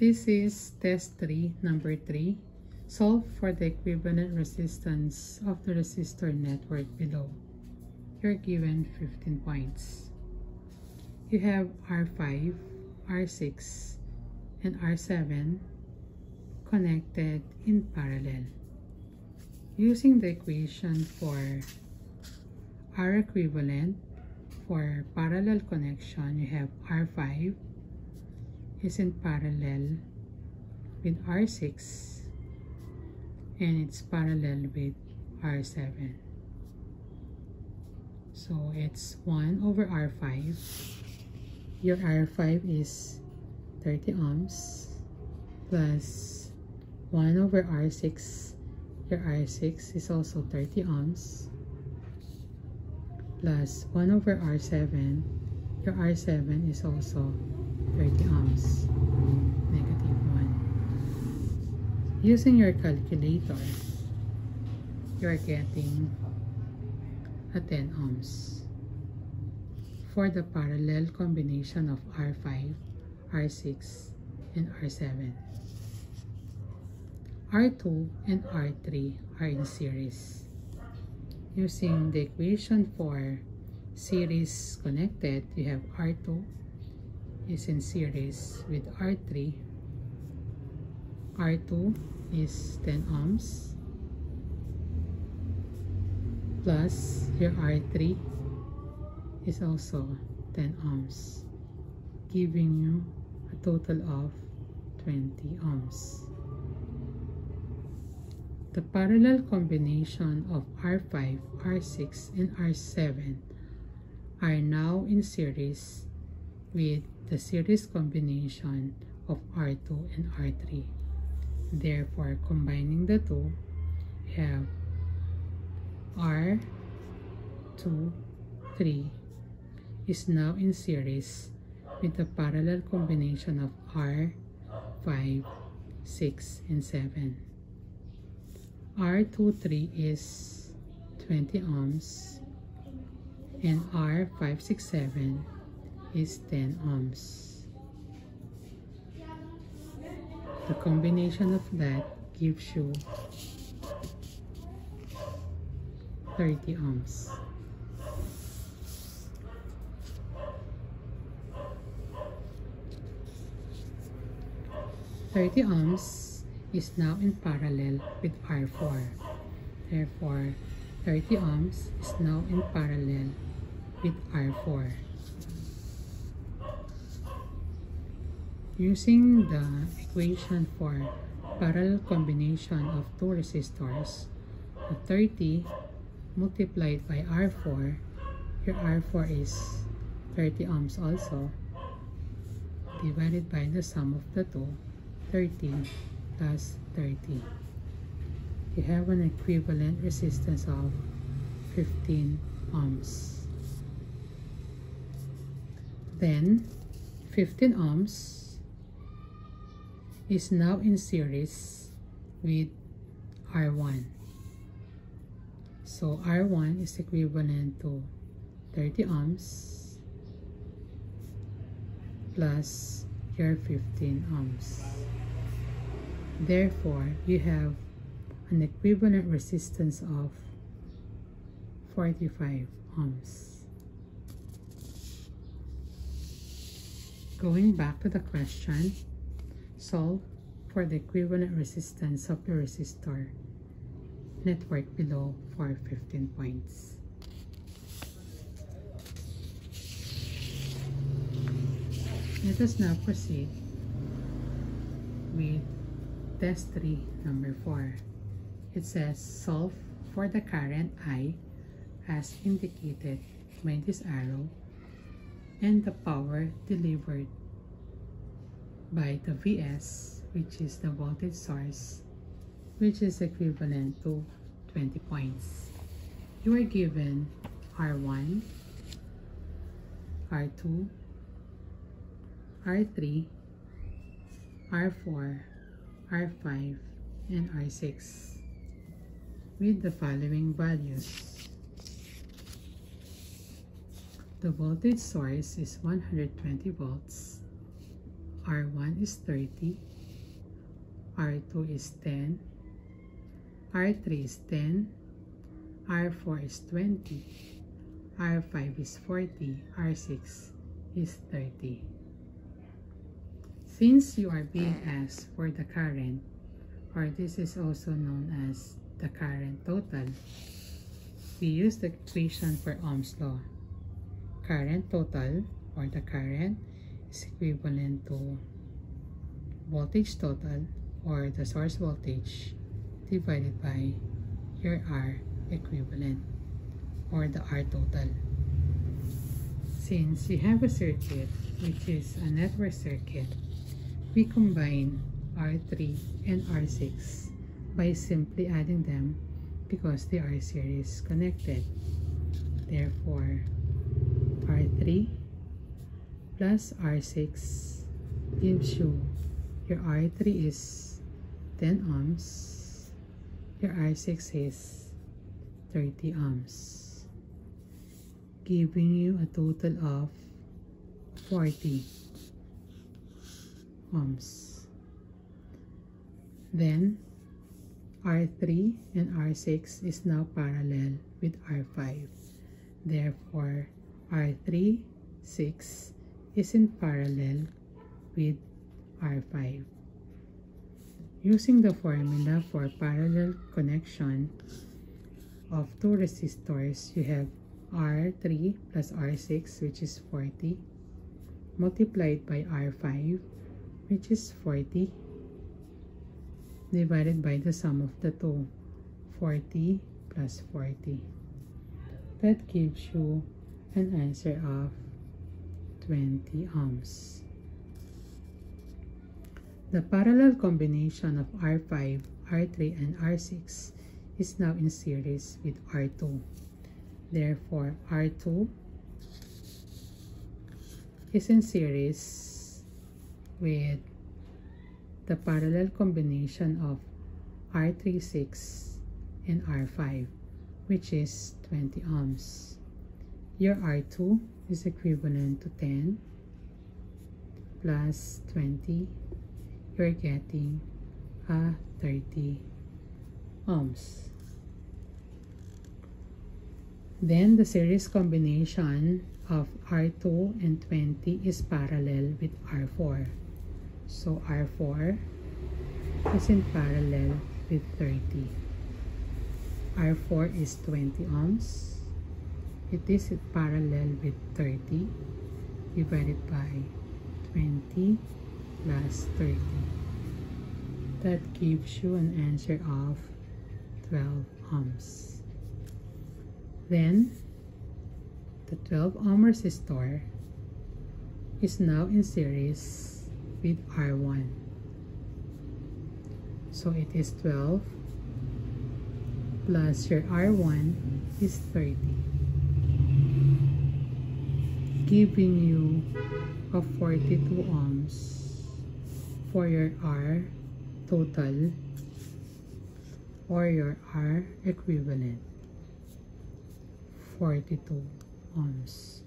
This is test 3, number 3. Solve for the equivalent resistance of the resistor network below. You're given 15 points. You have R5, R6, and R7 connected in parallel. Using the equation for R equivalent for parallel connection, you have R5 is in parallel with R6 and it's parallel with R7. So it's 1 over R5. Your R5 is 30 ohms plus 1 over R6. Your R6 is also 30 ohms plus 1 over R7. Your R7 is also 30 ohms, negative 1. Using your calculator, you're getting a 10 ohms for the parallel combination of R5, R6, and R7. R2 and R3 are in series. Using the equation for series connected, you have R2 is in series with R3. R2 is 10 ohms plus your R3 is also 10 ohms, giving you a total of 20 ohms. The parallel combination of R5, R6, and R7 are now in series with the series combination of R2 and R3. Therefore, combining the two, we have R2, 3 is now in series with the parallel combination of R5, 6, and 7. R23 is 20 ohms and R567 is 10 ohms. The combination of that gives you 30 ohms. $30 ohms is now in parallel with R4. Therefore, 30 ohms is now in parallel with R4. Using the equation for parallel combination of two resistors, the 30 multiplied by R4, your R4 is 30 ohms also, divided by the sum of the two, 30 plus 30. You have an equivalent resistance of 15 ohms. Then 15 ohms is now in series with R1. So R1 is equivalent to 30 ohms plus your 15 ohms. Therefore, you have an equivalent resistance of 45 ohms. Going back to the question, solve for the equivalent resistance of the resistor network below for 15 points. Let us now proceed with test 3, number 4. It says solve for the current I as indicated by this arrow and the power delivered by the Vs, which is the voltage source, which is equivalent to 20 points. You are given R1, R2, R3, R4, R5, and R6 with the following values. The voltage source is 120 volts. R1 is 30, R2 is 10, R3 is 10, R4 is 20, R5 is 40, R6 is 30. Since you are being asked for the current, or this is also known as the current total, we use the equation for Ohm's law. Current total, or the current, is equivalent to voltage total, or the source voltage, divided by your R equivalent, or the R total. Since you have a circuit which is a network circuit, we combine R3 and R6 by simply adding them because they are series connected. Therefore, R3 plus R6 gives you your R3 is 10 ohms, your R6 is 30 ohms, giving you a total of 40 ohms. Then R3 and R6 is now parallel with R5. Therefore, R3, 6 is in parallel with R5. Using the formula for parallel connection of two resistors, you have R3 plus R6, which is 40, multiplied by R5, which is 40, divided by the sum of the two, 40 plus 40. That gives you an answer of 20 ohms. The parallel combination of R5, R3, and R6 is now in series with R2. Therefore, R2 is in series with the parallel combination of R3, 6 and R5, which is 20 ohms. Your R2 is equivalent to 10 plus 20. You're getting 30 ohms. Then the series combination of R2 and 20 is parallel with R4. So R4 is in parallel with 30. R4 is 20 ohms. It is in parallel with 30 divided by 20 plus 30. That gives you an answer of 12 ohms. Then, the 12 ohm resistor is now in series with R1. So it is 12 plus your R1 is 30, giving you a 42 ohms for your R total, or your R equivalent, 42 ohms.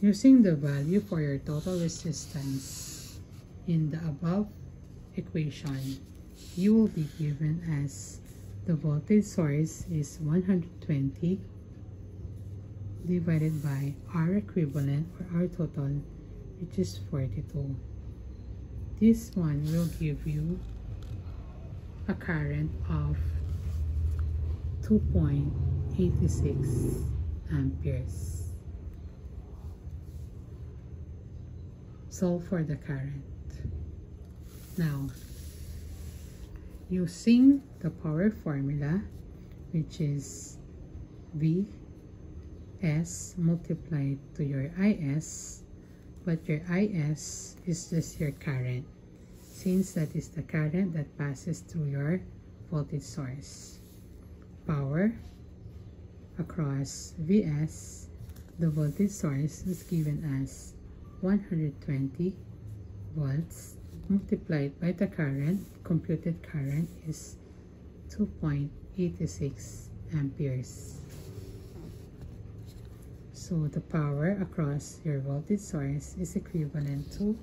Using the value for your total resistance in the above equation, you will be given as the voltage source is 120 divided by R equivalent, or R total, which is 42. This one will give you a current of 2.86 amperes. Solve for the current. Now, using the power formula, which is Vs multiplied to your Is, but your Is is just your current, since that is the current that passes through your voltage source. Power across Vs, the voltage source is given as 120 volts multiplied by the current. Computed current is 2.86 amperes. So the power across your voltage source is equivalent to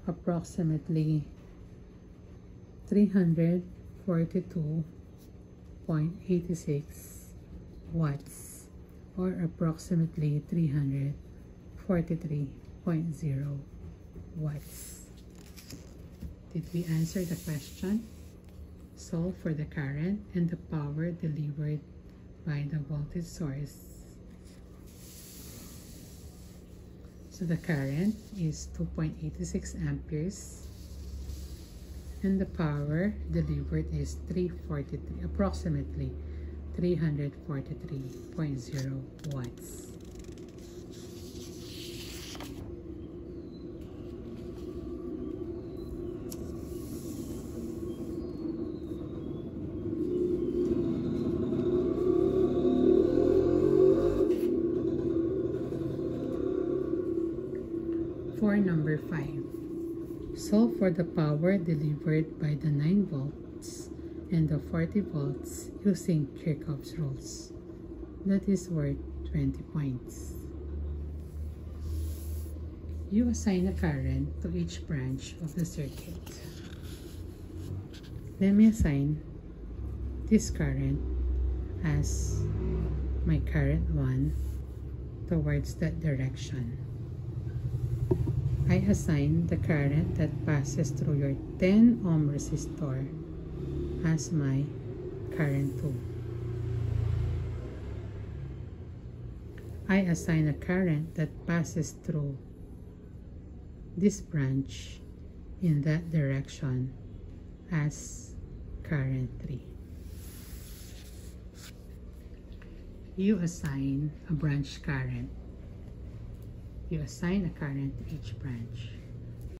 approximately 342.86 watts, or approximately 343.0 watts. Did we answer the question? Solve for the current and the power delivered by the voltage source. So the current is 2.86 amperes and the power delivered is approximately 343.0 watts. For number 5, solve for the power delivered by the 9 volts and the 40 volts using Kirchhoff's rules. That is worth 20 points. You assign a current to each branch of the circuit. Let me assign this current as my current 1 towards that direction. I assign the current that passes through your 10 ohm resistor as my current 2. I assign a current that passes through this branch in that direction as current 3. You assign a branch current. You assign a current to each branch.